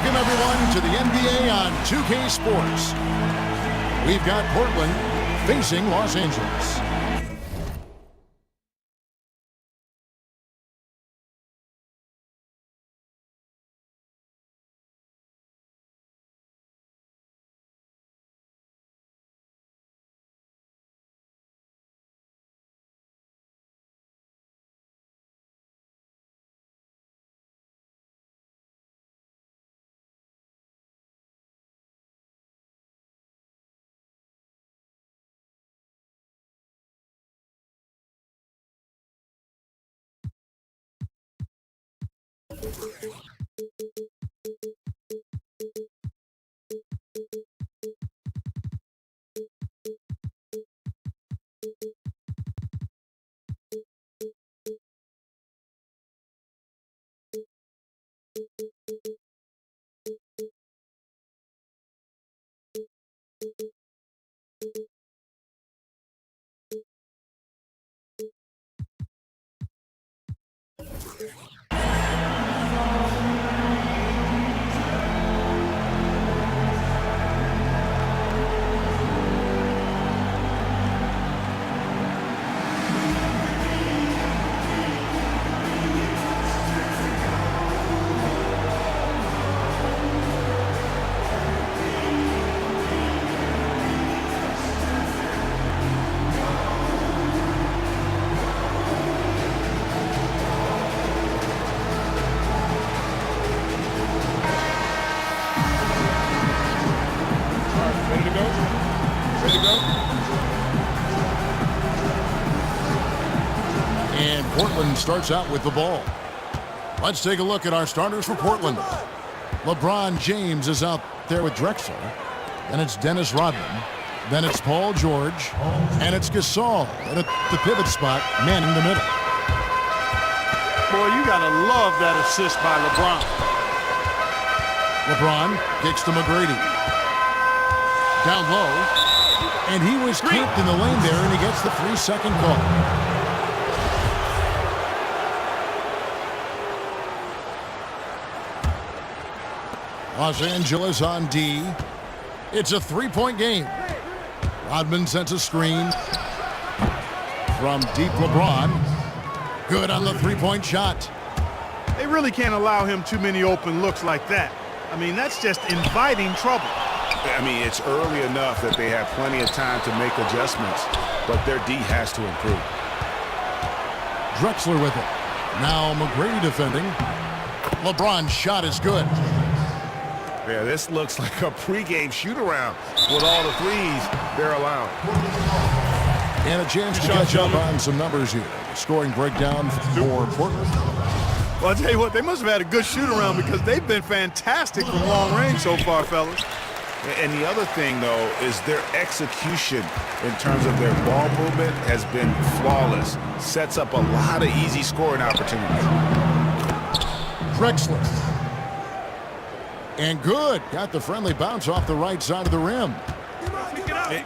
Welcome, everyone, to the NBA on 2K Sports. We've got Portland facing Los Angeles. And Portland starts out with the ball. Let's take a look at our starters for Portland. LeBron James is out there with Drexler. Then it's Dennis Rodman. Then it's Paul George. And it's Gasol at the pivot spot, manning the middle. Boy, you got to love that assist by LeBron. LeBron kicks to McGrady. Down low. And he was kept in the lane there, and he gets the 3-second call. Los Angeles on D. It's a three-point game. Rodman sends a screen from deep. LeBron. Good on the three-point shot. They really can't allow him too many open looks like that. I mean, that's just inviting trouble. I mean, it's early enough that they have plenty of time to make adjustments, but their D has to improve. Drexler with it. Now McGrady defending. LeBron's shot is good. Yeah, this looks like a pregame shoot-around with all the threes they're allowed. And a chance to catch up on some numbers here. Scoring breakdown for Portland. Well, I'll tell you what, they must have had a good shoot-around because they've been fantastic from long range so far, fellas. And the other thing, though, is their execution in terms of their ball movement has been flawless. Sets up a lot of easy scoring opportunities. Drexler. And good. Got the friendly bounce off the right side of the rim.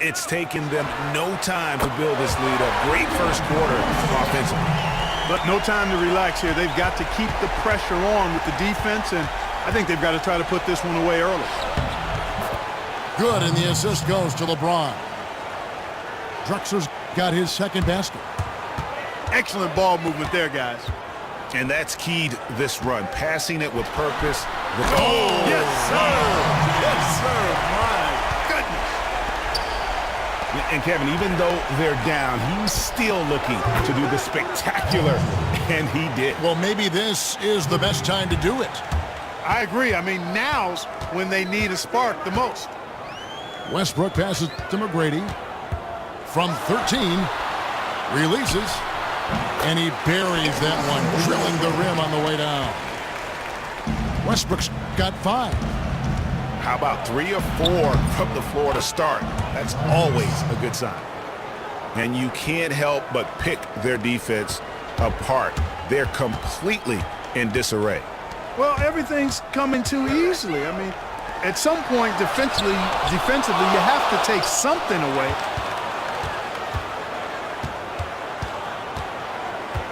It's taken them no time to build this lead up. Great first quarter offensively. But no time to relax here. They've got to keep the pressure on with the defense, and I think they've got to try to put this one away early. Good, and the assist goes to LeBron. Drexler's got his second basket. Excellent ball movement there, guys. And that's keyed this run. Passing it with purpose. Oh, yes, sir. Yes, sir. My goodness. And Kevin, even though they're down, he's still looking to do the spectacular, and he did. Well, maybe this is the best time to do it. I agree. I mean, now's when they need a spark the most. Westbrook passes to McGrady. From 13, releases, and he buries that one, drilling the rim on the way down. Westbrook's got 5. How about 3 or 4 from the floor to start? That's always a good sign. And you can't help but pick their defense apart. They're completely in disarray. Well, everything's coming too easily. I mean, at some point defensively, you have to take something away.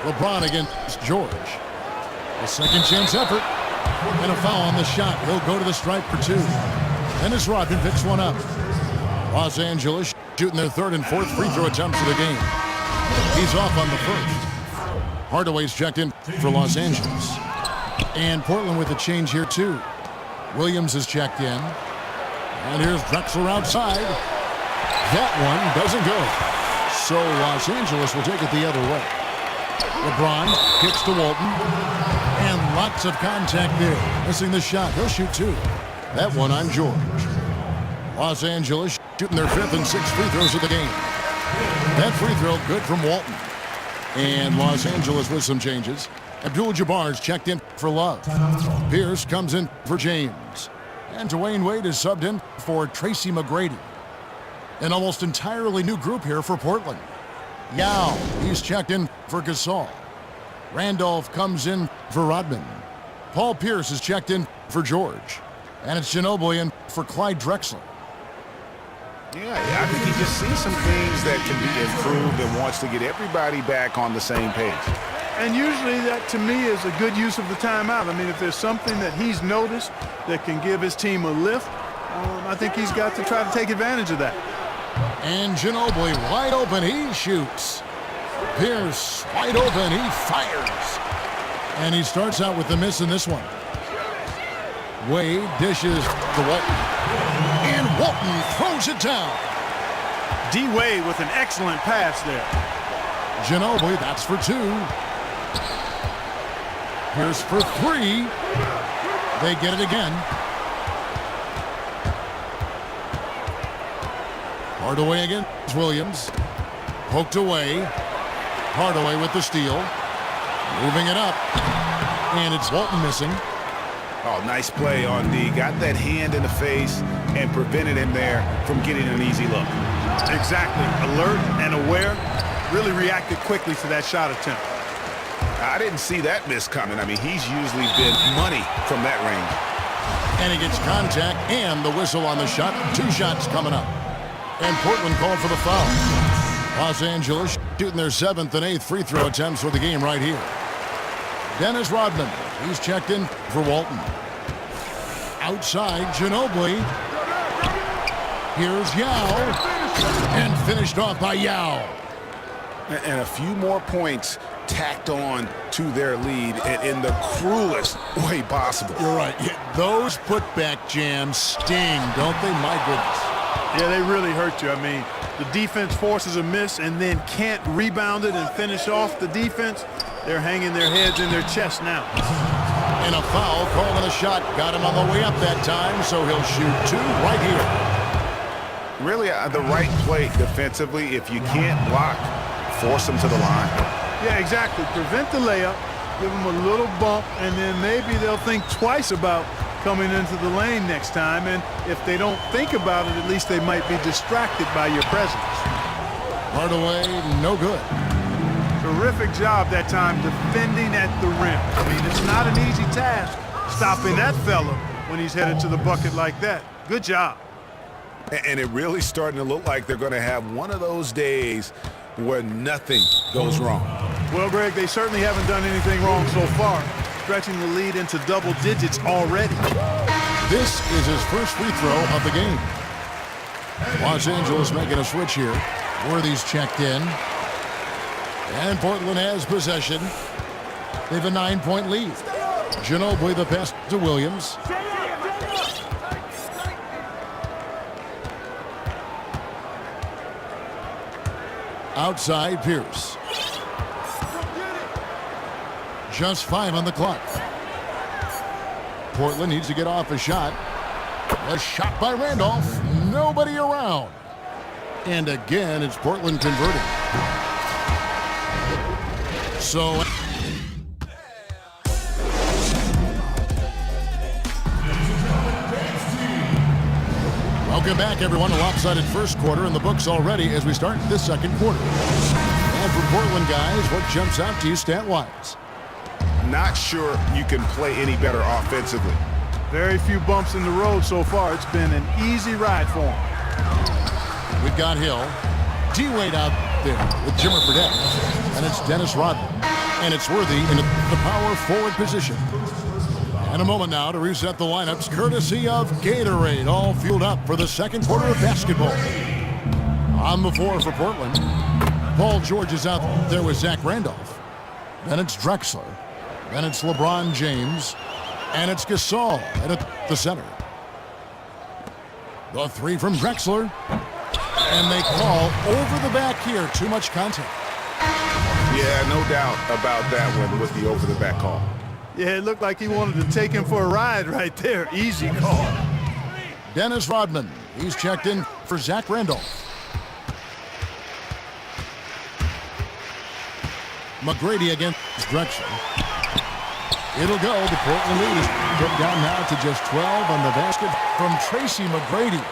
LeBron against George. A second chance effort. And a foul on the shot. He'll go to the stripe for 2. Dennis Rodman picks one up. Los Angeles shooting their 3rd and 4th free throw attempts of the game. He's off on the 1st. Hardaway's checked in for Los Angeles. And Portland with a change here too. Williams is checked in. And here's Drexler outside. That one doesn't go. So Los Angeles will take it the other way. LeBron kicks to Walton. And lots of contact there. Missing the shot. He'll shoot 2. That one on George. Los Angeles shooting their 5th and 6th free throws of the game. That free throw good from Walton. And Los Angeles with some changes. Abdul-Jabbar's checked in for Love. Pierce comes in for James. And Dwayne Wade is subbed in for Tracy McGrady. An almost entirely new group here for Portland. Yao, he's checked in for Gasol. Randolph comes in for Rodman. Paul Pierce is checked in for George. And it's Ginobili in for Clyde Drexler. Yeah, I think he just sees some things that can be improved and wants to get everybody back on the same page. And usually that, to me, is a good use of the timeout. I mean, if there's something that he's noticed that can give his team a lift, I think he's got to try to take advantage of that. And Ginobili wide open, he shoots. Pierce wide open, he fires. And he starts out with the miss in this one. Wade dishes to Walton. And Walton throws it down. D. Wade with an excellent pass there. Ginobili, that's for 2. Pierce for 3. They get it again. Hardaway against Williams. Poked away. Hardaway with the steal. Moving it up. And it's Walton missing. Oh, nice play on D. Got that hand in the face and prevented him there from getting an easy look. Exactly. Alert and aware. Really reacted quickly to that shot attempt. I didn't see that miss coming. I mean, he's usually been money from that range. And he gets contact and the whistle on the shot. 2 shots coming up. And Portland called for the foul. Los Angeles shooting their 7th and 8th free throw attempts for the game right here. Dennis Rodman, he's checked in for Walton. Outside, Ginobili. Here's Yao. And finished off by Yao. And a few more points tacked on to their lead and in the cruelest way possible. You're right. Yeah, those putback jams sting, don't they? My goodness. Yeah, they really hurt you. I mean, the defense forces a miss and then can't rebound it and finish off the defense. They're hanging their heads in their chest now. And a foul called on a shot. Got him on the way up that time, so he'll shoot 2 right here. Really, the right play defensively. If you can't block, force them to the line. Yeah, exactly. Prevent the layup, give them a little bump, and then maybe they'll think twice about coming into the lane next time. And if they don't think about it, at least they might be distracted by your presence. Hardaway, no good. Terrific job that time defending at the rim. I mean, it's not an easy task stopping that fella when he's headed to the bucket like that. Good job. And it really starting to look like they're going to have one of those days where nothing goes wrong. Well, Greg, they certainly haven't done anything wrong so far, stretching the lead into double digits already. This is his first free throw of the game. Los Angeles making a switch here. Worthy's checked in. And Portland has possession. They have a 9-point lead. Ginobili the pass to Williams. Outside, Pierce. Just 5 on the clock. Portland needs to get off a shot. A shot by Randolph. Nobody around. And again, it's Portland converting. So... Welcome back, everyone. A lopsided first quarter in the books already as we start this second quarter. And for Portland guys, what jumps out to you stat-wise? Not sure you can play any better offensively. Very few bumps in the road so far. It's been an easy ride for him. We've got Hill. D-Wade out there with Jimmer Fredette. And it's Dennis Rodman. And it's Worthy in the power forward position. And a moment now to reset the lineups, courtesy of Gatorade, all fueled up for the second quarter of basketball. On the floor for Portland, Paul George is out there with Zach Randolph. Then it's Drexler. Then it's LeBron James. And it's Gasol at the center. The three from Drexler. And they call over the back here. Too much contact. Yeah, no doubt about that one with the over-the-back call. Yeah, it looked like he wanted to take him for a ride right there. Easy call. Dennis Rodman. He's checked in for Zach Randolph. McGrady against Drexler. It'll go. The Portland lead is put down now to just 12 on the basket from Tracy McGrady.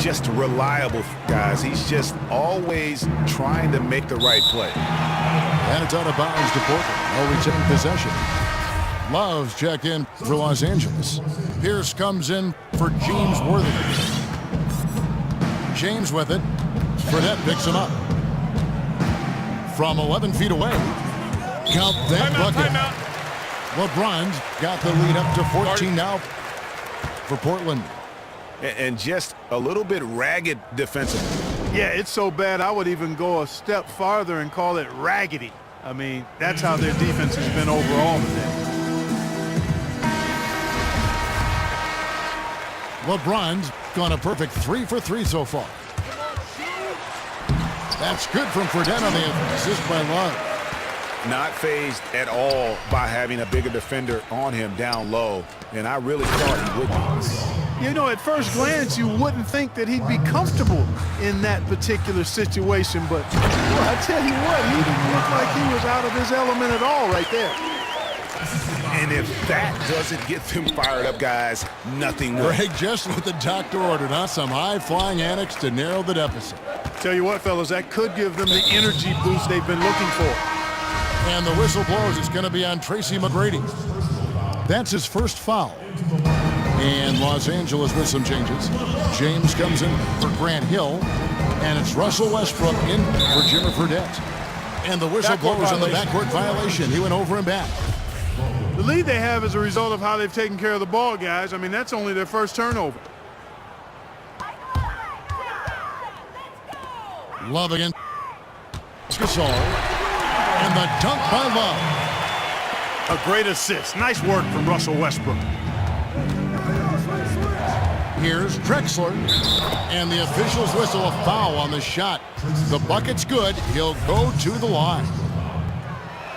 Just reliable, guys. He's just always trying to make the right play. And it's out of bounds to Portland. They'll retain possession. Love's check in for Los Angeles. Pierce comes in for James Worthington. James with it. Fredette picks him up. From 11 feet away. Count that bucket. LeBron's got the lead up to 14 now for Portland. And just a little bit ragged defensively. Yeah, it's so bad I would even go a step farther and call it raggedy. I mean, that's how their defense has been overall today. LeBron's gone a perfect 3 for 3 so far. That's good from Fredette on the assist by Love. Not fazed at all by having a bigger defender on him down low, and I really thought he would be. You know, at first glance, you wouldn't think that he'd be comfortable in that particular situation, but well, I tell you what, he didn't look like he was out of his element at all right there. And if that doesn't get them fired up, guys, nothing will. Greg, just what the doctor ordered, huh? Some high-flying antics to narrow the deficit. Tell you what, fellas, that could give them the energy boost they've been looking for. And the whistle blows. It's going to be on Tracy McGrady. That's his first foul. And Los Angeles with some changes. James comes in for Grant Hill. And it's Russell Westbrook in for Jimmer Fredette. And the whistle blows on the backcourt violation. He went over and back. The lead they have is a result of how they've taken care of the ball, guys. I mean, that's only their first turnover. Love against Gasol. And the dunk by Love. A great assist. Nice work from Russell Westbrook. Here's Drexler. And the officials whistle a foul on the shot. The bucket's good. He'll go to the line.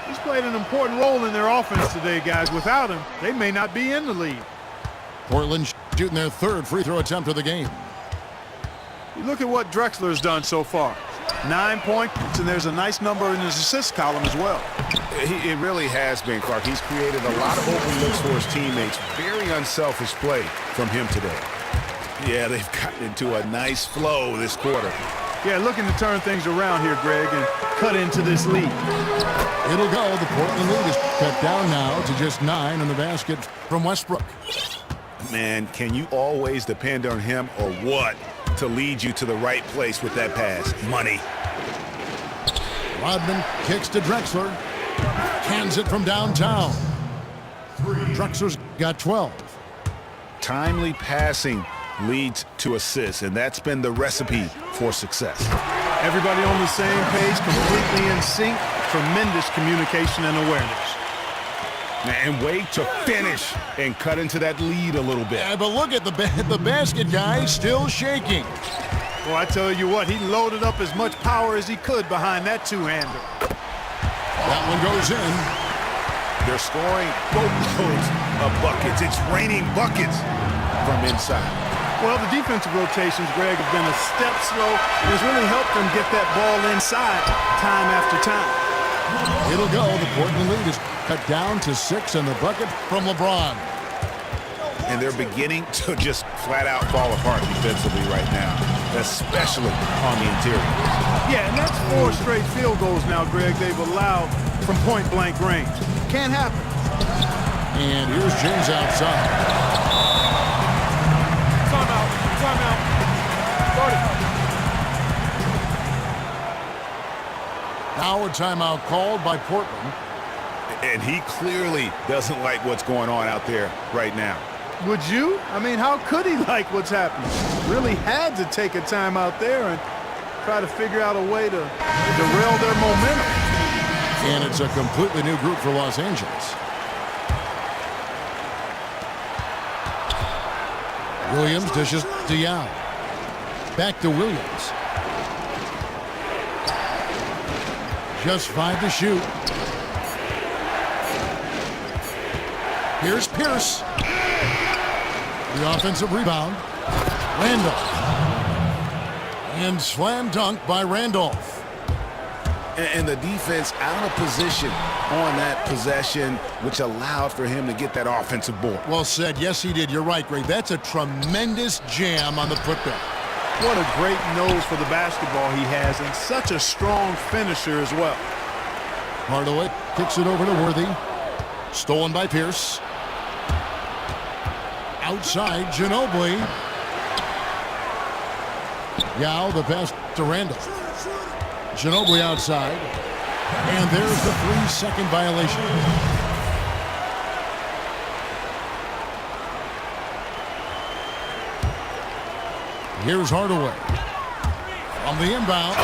He's played an important role in their offense today, guys. Without him, they may not be in the lead. Portland shooting their third free throw attempt of the game. You look at what Drexler's done so far. 9 points, and there's a nice number in his assist column as well. It really has been, Clark. He's created a lot of open looks for his teammates. Very unselfish play from him today. Yeah, they've gotten into a nice flow this quarter. Yeah, looking to turn things around here, Greg, and cut into this lead. It'll go. The Portland lead is cut down now to just 9 in the basket from Westbrook. Man, can you always depend on him or what to lead you to the right place with that pass? Money. Rodman kicks to Drexler. Cans it from downtown. Drexler's got 12. Timely passing leads to assists, and that's been the recipe for success. Everybody on the same page, completely in sync. Tremendous communication and awareness. And wait to finish and cut into that lead a little bit. Yeah, but look at the basket guy still shaking. Well, I tell you what, he loaded up as much power as he could behind that two-hander. That one goes in. They're scoring boatloads of buckets. It's raining buckets from inside. Well, the defensive rotations, Greg, have been a step slow, and it's really helped them get that ball inside time after time. It'll go. The Portland lead is cut down to 6 in the bucket from LeBron. And they're beginning to just flat out fall apart defensively right now, especially on the interior. Yeah, and that's 4 straight field goals now, Greg, they've allowed from point-blank range. Can't happen. And here's James outside. Timeout. Timeout. Started. Now a timeout called by Portland. And he clearly doesn't like what's going on out there right now. Would you? I mean, how could he like what's happening? Really had to take a time out there and try to figure out a way to derail their momentum. And it's a completely new group for Los Angeles. Williams dishes to Yao. Back to Williams. Just 5 to shoot. Here's Pierce. The offensive rebound. Randolph. And slam dunk by Randolph. And the defense out of position on that possession, which allowed for him to get that offensive board. Well said. Yes, he did. You're right, Greg. That's a tremendous jam on the putback. What a great nose for the basketball he has, and such a strong finisher as well. Hardaway kicks it over to Worthy. Stolen by Pierce. Outside, Ginobili. Yao, the pass to Randolph. Ginobili outside. And there's the 3-second violation. Here's Hardaway. On the inbound.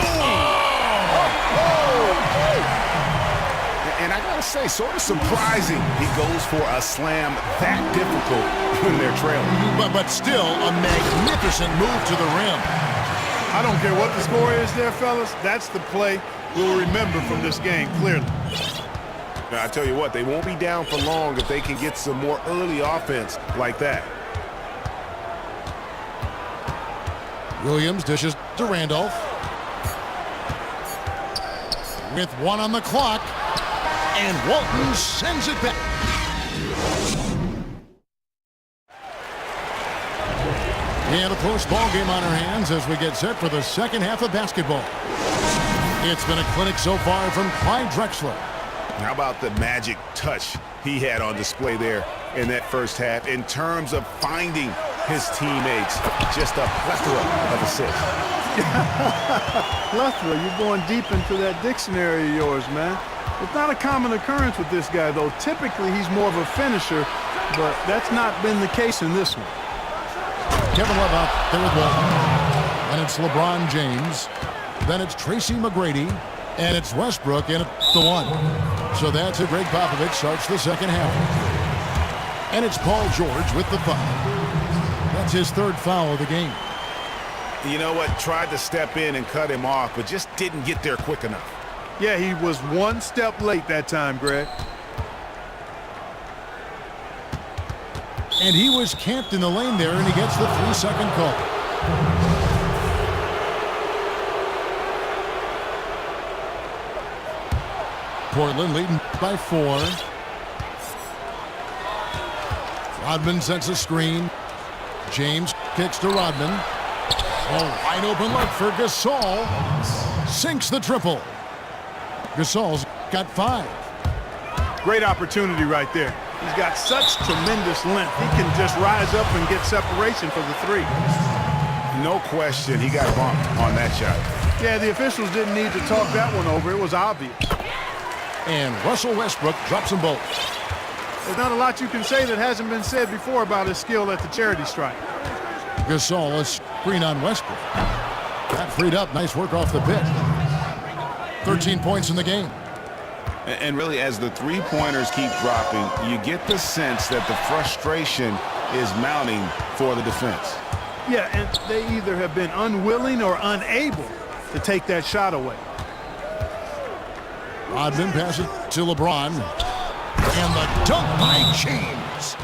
And I gotta say, sort of surprising he goes for a slam that difficult when they're trailing. But still a magnificent move to the rim. I don't care what the score is there, fellas. That's the play we'll remember from this game, clearly. Now, I tell you what, they won't be down for long if they can get some more early offense like that. Williams dishes to Randolph. With 1 on the clock. And Walton sends it back. And a close ball game on our hands as we get set for the second half of basketball. It's been a clinic so far from Clyde Drexler. How about the magic touch he had on display there in that first half in terms of finding his teammates? Just a plethora of assists. Plethora, you're going deep into that dictionary of yours, man. It's not a common occurrence with this guy, though. Typically, he's more of a finisher, but that's not been the case in this one. Kevin Love out there with Walton. And it's LeBron James. Then it's Tracy McGrady. And it's Westbrook, and it's the 1. So that's it. Greg Popovich starts the second half. And it's Paul George with the foul. That's his 3rd foul of the game. You know what? Tried to step in and cut him off, but just didn't get there quick enough. Yeah, he was 1 step late that time, Greg. And he was camped in the lane there, and he gets the 3-second call. Portland leading by 4. Rodman sets a screen. James kicks to Rodman. Oh, wide open look for Gasol. Sinks the triple. Gasol's got 5. Great opportunity right there. He's got such tremendous length. He can just rise up and get separation for the 3. No question, he got bumped on that shot. Yeah, the officials didn't need to talk that one over. It was obvious. And Russell Westbrook drops them both. There's not a lot you can say that hasn't been said before about his skill at the charity stripe. Gasol is screen on Westbrook. Got freed up. Nice work off the pick. 13 points in the game. And really, as the three-pointers keep dropping, you get the sense that the frustration is mounting for the defense. Yeah, and they either have been unwilling or unable to take that shot away. Rodman passes to LeBron. And the dunk by James.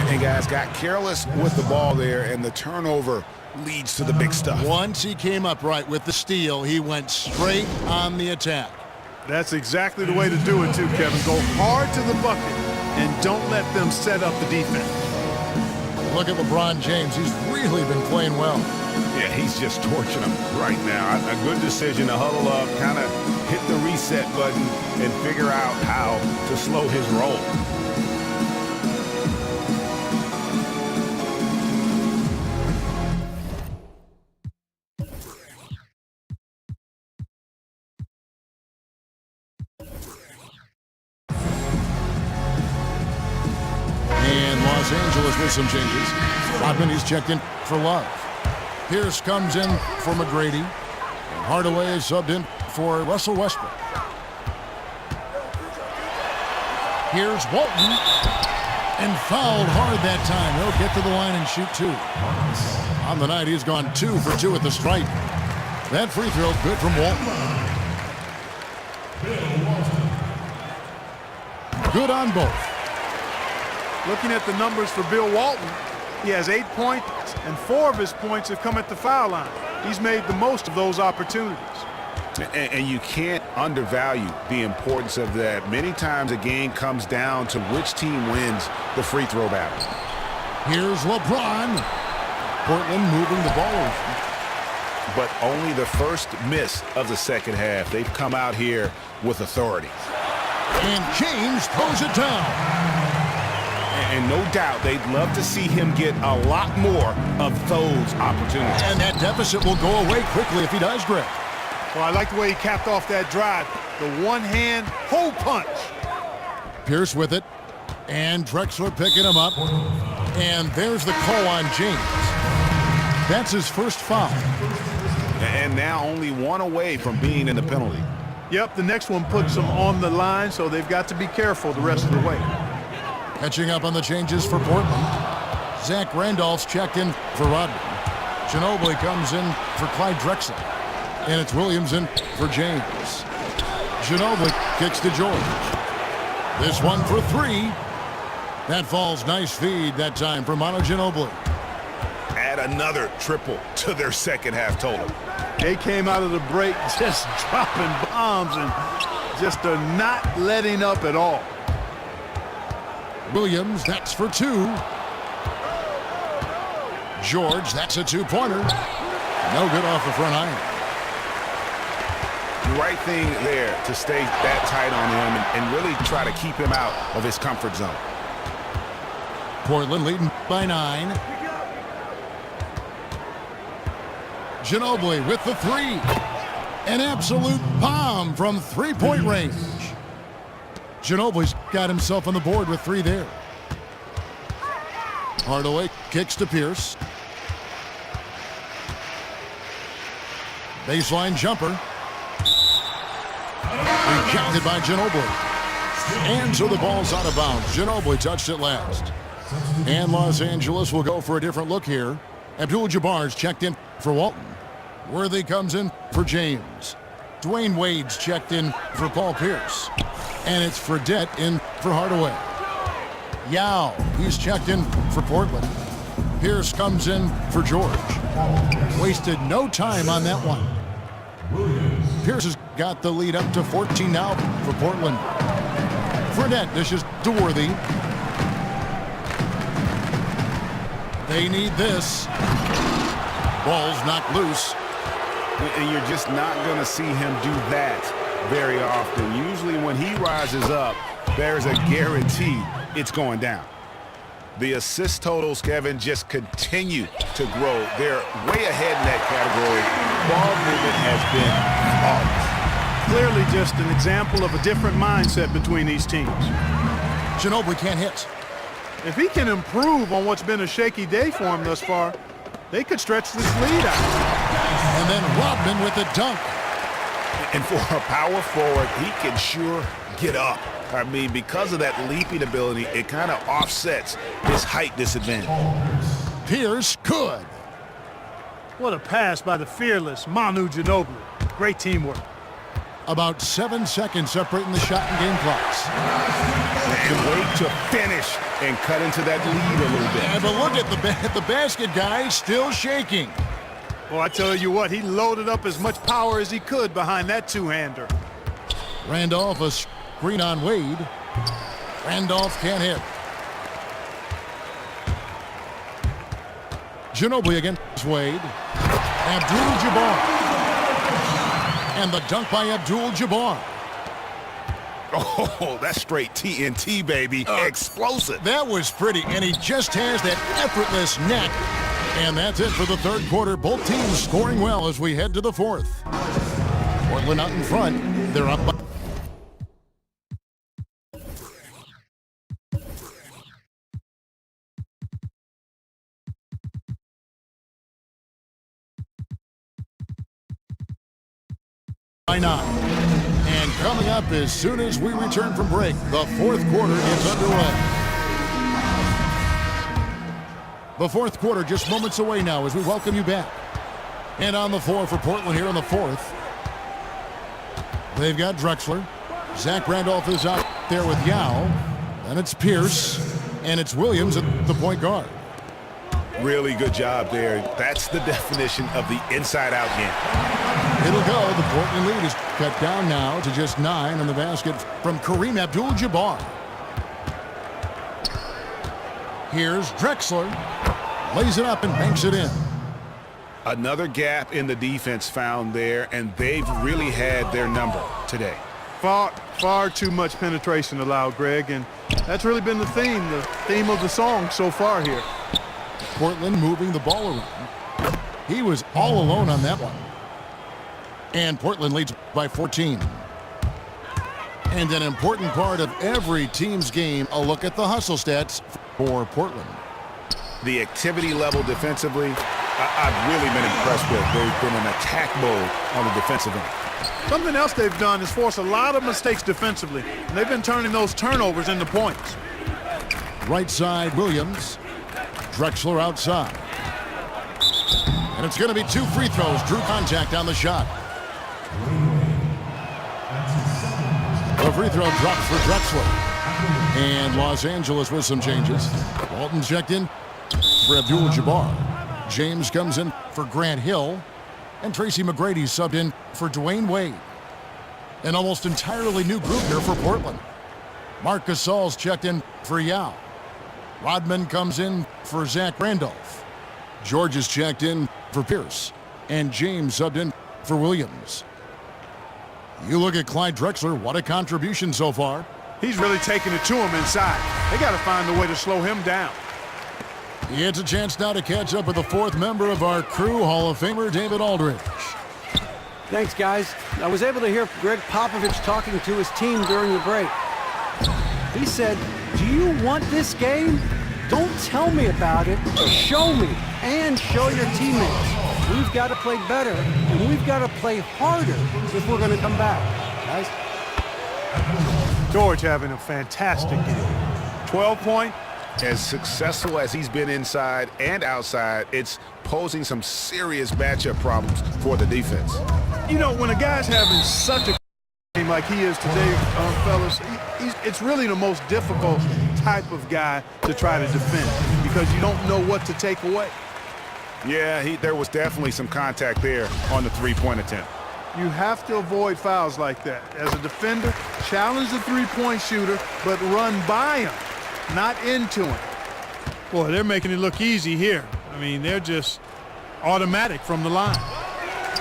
And guys got careless with the ball there, and the turnover leads to the big stuff. Once he came up right with the steal, he went straight on the attack. That's exactly the way to do it too, Kevin. Go hard to the bucket and don't let them set up the defense. Look at LeBron James. He's really been playing well. Yeah, he's just torching them right now. A good decision to huddle up, kind of hit the reset button, and figure out how to slow his roll. Los Angeles with some changes. Rodman, he's checked in for Love. Pierce comes in for McGrady. And Hardaway is subbed in for Russell Westbrook. Here's Walton. And fouled hard that time. He'll get to the line and shoot 2. On the night, he's gone 2 for 2 at the stripe. That free throw good from Walton. Good on both. Looking at the numbers for Bill Walton, he has 8 points, and 4 of his points have come at the foul line. He's made the most of those opportunities. And you can't undervalue the importance of that. Many times a game comes down to which team wins the free throw battle. Here's LeBron. Portland moving the ball over. But only the first miss of the second half. They've come out here with authority. And James throws it down. And no doubt they'd love to see him get a lot more of those opportunities. And that deficit will go away quickly if he does, Greg. Well, I like the way he capped off that drive. The one-hand hole punch. Pierce with it. And Drexler picking him up. And there's the call on James. That's his first foul. And now only 1 away from being in the penalty. Yep, the next one puts them on the line, so they've got to be careful the rest of the way. Catching up on the changes for Portland. Zach Randolph's checked in for Rodman. Ginobili comes in for Clyde Drexler. And it's Williams in for James. Ginobili kicks to George. This one for 3. That falls. Nice feed that time from Manu Ginobili. Add another triple to their second half total. They came out of the break just dropping bombs and just are not letting up at all. Williams, that's for 2. George, that's a 2-pointer. No good off the front iron. The right thing there to stay that tight on him and really try to keep him out of his comfort zone. Portland leading by 9. Ginobili with the 3. An absolute bomb from 3-point range. Ginobili's got himself on the board with 3 there. Hardaway kicks to Pierce. Baseline jumper. Rejected by Ginobili. And so the ball's out of bounds. Ginobili touched it last. And Los Angeles will go for a different look here. Abdul-Jabbar's checked in for Walton. Worthy comes in for James. Dwayne Wade's checked in for Paul Pierce. And it's Fredette in for Hardaway. Yao, he's checked in for Portland. Pierce comes in for George. Wasted no time on that one. Pierce has got the lead up to 14 now for Portland. Fredette dishes to Worthy. They need this. Ball's knocked loose. And you're just not going to see him do that very often. Usually when he rises up, there's a guarantee it's going down. The assist totals, Kevin, just continue to grow. They're way ahead in that category. Ball movement has been flawless. Clearly just an example of a different mindset between these teams. Ginobili can't hit. If he can improve on what's been a shaky day for him thus far, they could stretch this lead out. And then Rodman with a dunk. And for a power forward, he can sure get up. I mean, because of that leaping ability, it kind of offsets his height disadvantage. Pierce could. What a pass by the fearless Manu Ginobili. Great teamwork. About 7 seconds separating the shot and game clocks. And wait to finish and cut into that lead a little bit. Yeah, but look at the basket guy still shaking. Well, I tell you what, he loaded up as much power as he could behind that two-hander. Randolph a screen on Wade. Randolph can't hit. Ginobili against Wade. Abdul-Jabbar. And the dunk by Abdul-Jabbar. Oh, that's straight TNT, baby. Explosive. That was pretty, and he just has that effortless net. And that's it for the third quarter. Both teams scoring well as we head to the fourth. Portland out in front. They're up by by 9. And coming up as soon as we return from break, the fourth quarter gets underway. The fourth quarter just moments away now as we welcome you back. And on the floor for Portland here in the fourth, they've got Drexler. Zach Randolph is out there with Yao. And it's Pierce. And it's Williams at the point guard. Really good job there. That's the definition of the inside-out game. It'll go. The Portland lead is cut down now to just 9 on the basket from Kareem Abdul-Jabbar. Here's Drexler. Lays it up and banks it in. Another gap in the defense found there, and they've really had their number today. Far too much penetration allowed, Greg, and that's really been the theme of the song so far here. Portland moving the ball around. He was all alone on that one. And Portland leads by 14. And an important part of every team's game, a look at the hustle stats for Portland. The activity level defensively, I've really been impressed with. They've been in attack mode on the defensive end. Something else they've done is force a lot of mistakes defensively, and they've been turning those turnovers into points. Right side, Williams. Drexler outside. And it's going to be 2 free throws. Drew contact on the shot. The free throw drops for Drexler. And Los Angeles with some changes. Walton checked in for Abdul-Jabbar. James comes in for Grant Hill. And Tracy McGrady subbed in for Dwayne Wade. An almost entirely new group here for Portland. Marc Gasol's checked in for Yao. Rodman comes in for Zach Randolph. George is checked in for Pierce. And James subbed in for Williams. You look at Clyde Drexler, what a contribution so far. He's really taking it to him inside. They got to find a way to slow him down. He gets a chance now to catch up with the fourth member of our crew, Hall of Famer David Aldridge. Thanks, guys. I was able to hear Greg Popovich talking to his team during the break. He said, "Do you want this game? Don't tell me about it. Show me and show your teammates. We've got to play better, and we've got to play harder if we're going to come back." Guys? George having a fantastic game. 12-point. As successful as he's been inside and outside, it's posing some serious matchup problems for the defense. You know, when a guy's having such a game like he is today, fellas, it's really the most difficult type of guy to try to defend because you don't know what to take away. Yeah, there was definitely some contact there on the three-point attempt. You have to avoid fouls like that. As a defender, challenge the three-point shooter, but run by him, not into him. Boy, they're making it look easy here. I mean, they're just automatic from the line.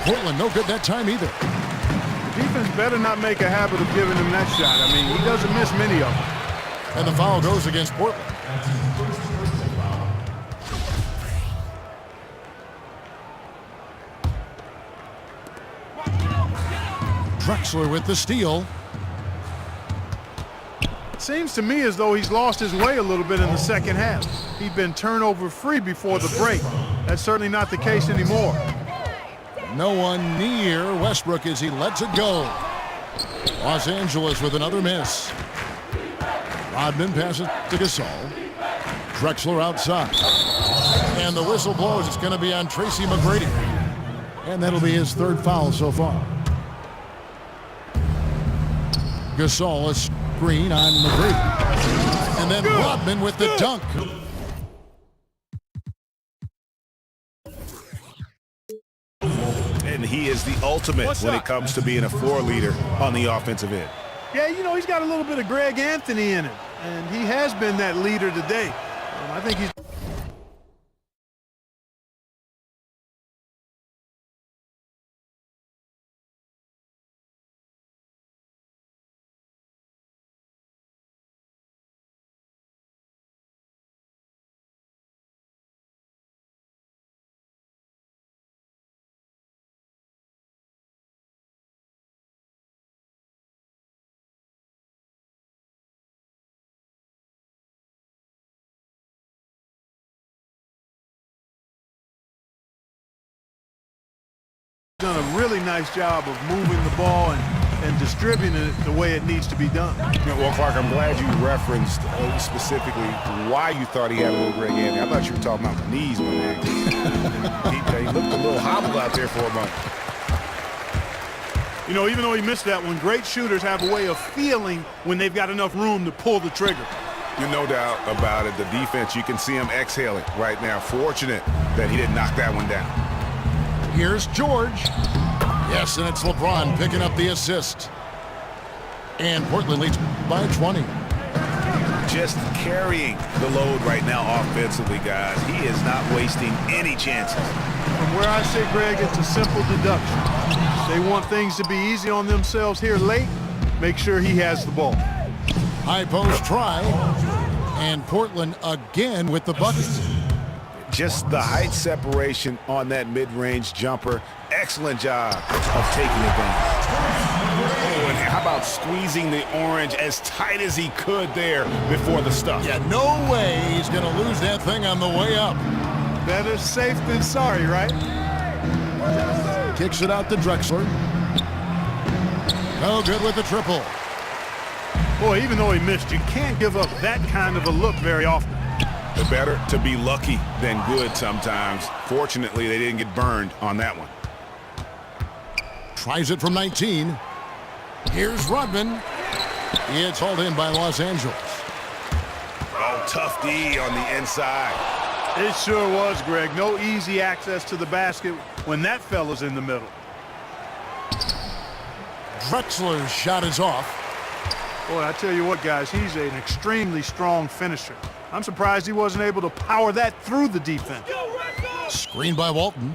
Portland no good that time either. The defense better not make a habit of giving him that shot. I mean, he doesn't miss many of them. And the foul goes against Portland. Drexler with the steal. Seems to me as though he's lost his way a little bit in the second half. He'd been turnover free before the break. That's certainly not the case anymore. No one near Westbrook as he lets it go. Los Angeles with another miss. Rodman passes to Gasol. Drexler outside. And the whistle blows. It's going to be on Tracy McGrady. And that'll be his third foul so far. Gasol, a screen on McGrady. And then Rodman with the dunk. And he is the ultimate when it comes to being a floor leader on the offensive end. Yeah, you know, he's got a little bit of Greg Anthony in him, and he has been that leader today. I think he's done a really nice job of moving the ball and distributing it the way it needs to be done. Well, Clark, I'm glad you referenced specifically why you thought he had a little Greg Anthony. I thought you were talking about the knees, my man. he looked a little hobbled out there for a moment. You know, even though he missed that one, great shooters have a way of feeling when they've got enough room to pull the trigger. No doubt about it. The defense, you can see him exhaling right now. Fortunate that he didn't knock that one down. Here's George. Yes, and it's LeBron picking up the assist. And Portland leads by 20. Just carrying the load right now offensively, guys. He is not wasting any chances. From where I sit, Greg, it's a simple deduction. They want things to be easy on themselves here late. Make sure he has the ball. High post try. And Portland again with the bucket. Just the height separation on that mid-range jumper. Excellent job of taking advantage. Oh, and how about squeezing the orange as tight as he could there before the stuff? Yeah, no way he's going to lose that thing on the way up. Better safe than sorry, right? Kicks it out to Drexler. No good with the triple. Boy, even though he missed, you can't give up that kind of a look very often. Better to be lucky than good sometimes. Fortunately, they didn't get burned on that one. Tries it from 19. Here's Rodman. It's hauled in by Los Angeles. Oh, tough D on the inside. It sure was, Greg. No easy access to the basket when that fella's in the middle. Drexler's shot is off. Boy, I tell you what, guys, he's an extremely strong finisher. I'm surprised he wasn't able to power that through the defense. Screen by Walton.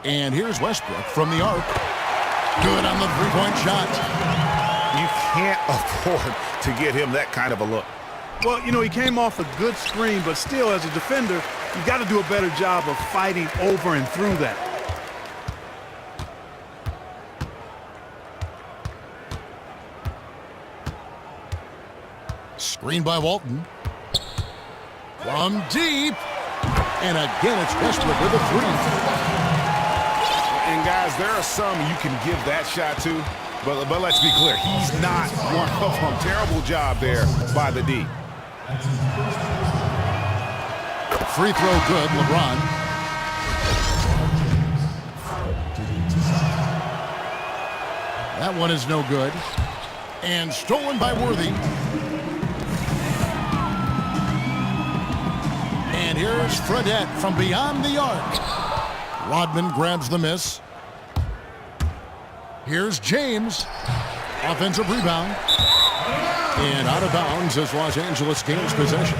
And here's Westbrook from the arc. Good on the three-point shot. You can't afford to get him that kind of a look. Well, you know, he came off a good screen, but still, as a defender, you've got to do a better job of fighting over and through that. Screen by Walton. From deep. And again, it's Westbrook with a three. And guys, there are some you can give that shot to, but let's be clear, he's not one of them. Terrible job there by the D. Free throw good, LeBron. That one is no good. And stolen by Worthy. And here's Fredette from beyond the arc. Rodman grabs the miss. Here's James. Offensive rebound. And out of bounds as Los Angeles gains possession.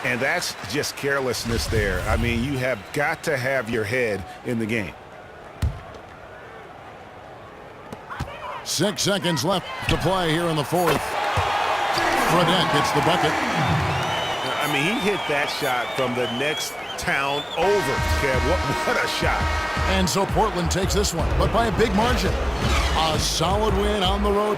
And that's just carelessness there. I mean, you have got to have your head in the game. 6 seconds left to play here in the fourth. Fredette gets the bucket. I mean, he hit that shot from the next town over, Kev. What a shot. And so Portland takes this one, but by a big margin. A solid win on the road.